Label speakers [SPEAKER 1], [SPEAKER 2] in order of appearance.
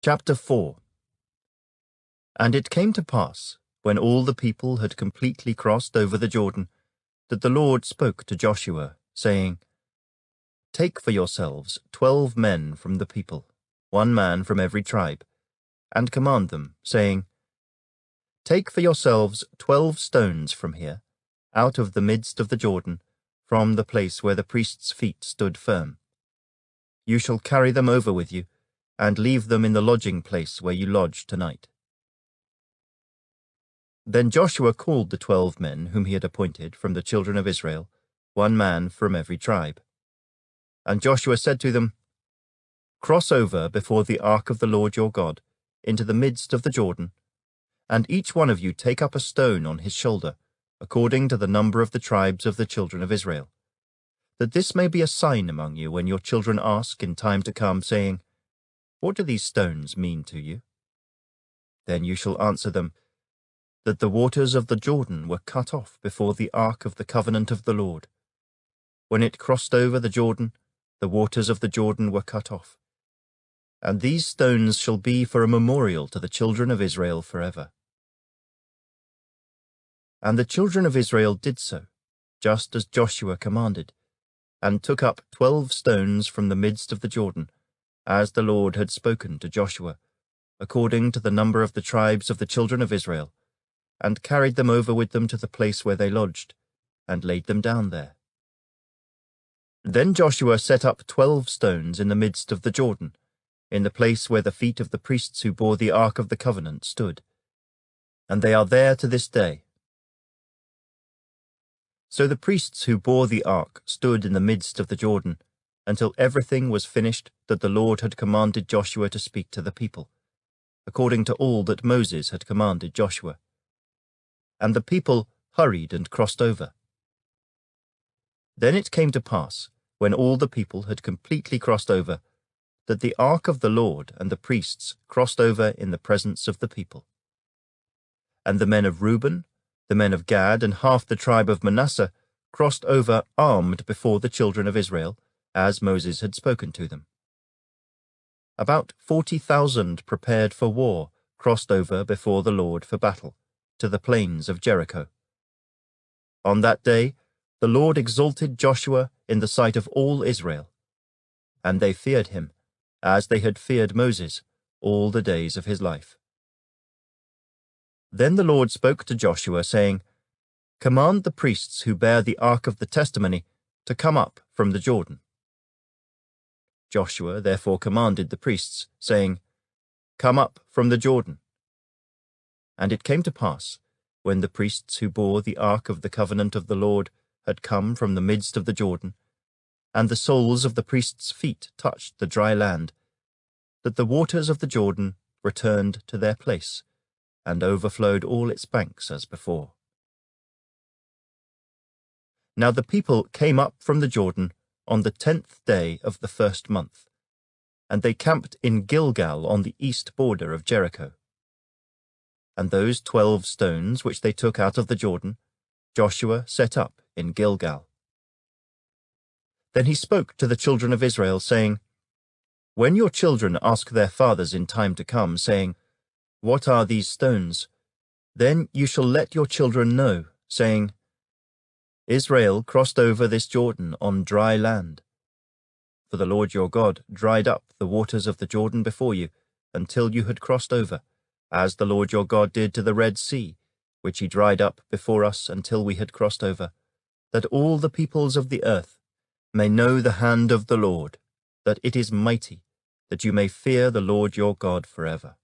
[SPEAKER 1] Chapter 4. And it came to pass, when all the people had completely crossed over the Jordan, that the Lord spoke to Joshua, saying, Take for yourselves 12 men from the people, 1 man from every tribe, and command them, saying, Take for yourselves 12 stones from here, out of the midst of the Jordan, from the place where the priests' feet stood firm. You shall carry them over with you, and leave them in the lodging place where you lodge tonight. Then Joshua called the 12 men whom he had appointed from the children of Israel, 1 man from every tribe. And Joshua said to them, Cross over before the ark of the Lord your God, into the midst of the Jordan, and each one of you take up a stone on his shoulder, according to the number of the tribes of the children of Israel, that this may be a sign among you when your children ask in time to come, saying, What do these stones mean to you? Then you shall answer them, that the waters of the Jordan were cut off before the ark of the covenant of the Lord. When it crossed over the Jordan, the waters of the Jordan were cut off. And these stones shall be for a memorial to the children of Israel forever. And the children of Israel did so, just as Joshua commanded, and took up 12 stones from the midst of the Jordan, as the Lord had spoken to Joshua, according to the number of the tribes of the children of Israel, and carried them over with them to the place where they lodged, and laid them down there. Then Joshua set up 12 stones in the midst of the Jordan, in the place where the feet of the priests who bore the ark of the covenant stood, and they are there to this day. So the priests who bore the ark stood in the midst of the Jordan, until everything was finished that the Lord had commanded Joshua to speak to the people, according to all that Moses had commanded Joshua. And the people hurried and crossed over. Then it came to pass, when all the people had completely crossed over, that the ark of the Lord and the priests crossed over in the presence of the people. And the men of Reuben, the men of Gad, and half the tribe of Manasseh crossed over armed before the children of Israel, as Moses had spoken to them. About 40,000 prepared for war crossed over before the Lord for battle, to the plains of Jericho. On that day the Lord exalted Joshua in the sight of all Israel, and they feared him, as they had feared Moses, all the days of his life. Then the Lord spoke to Joshua, saying, Command the priests who bear the ark of the testimony to come up from the Jordan. Joshua therefore commanded the priests, saying, Come up from the Jordan. And it came to pass, when the priests who bore the ark of the covenant of the Lord had come from the midst of the Jordan, and the soles of the priests' feet touched the dry land, that the waters of the Jordan returned to their place, and overflowed all its banks as before. Now the people came up from the Jordan on the 10th day of the 1st month, and they camped in Gilgal on the east border of Jericho. And those 12 stones which they took out of the Jordan, Joshua set up in Gilgal. Then he spoke to the children of Israel, saying, When your children ask their fathers in time to come, saying, What are these stones? Then you shall let your children know, saying, Israel crossed over this Jordan on dry land. For the Lord your God dried up the waters of the Jordan before you, until you had crossed over, as the Lord your God did to the Red Sea, which he dried up before us until we had crossed over, that all the peoples of the earth may know the hand of the Lord, that it is mighty, that you may fear the Lord your God forever.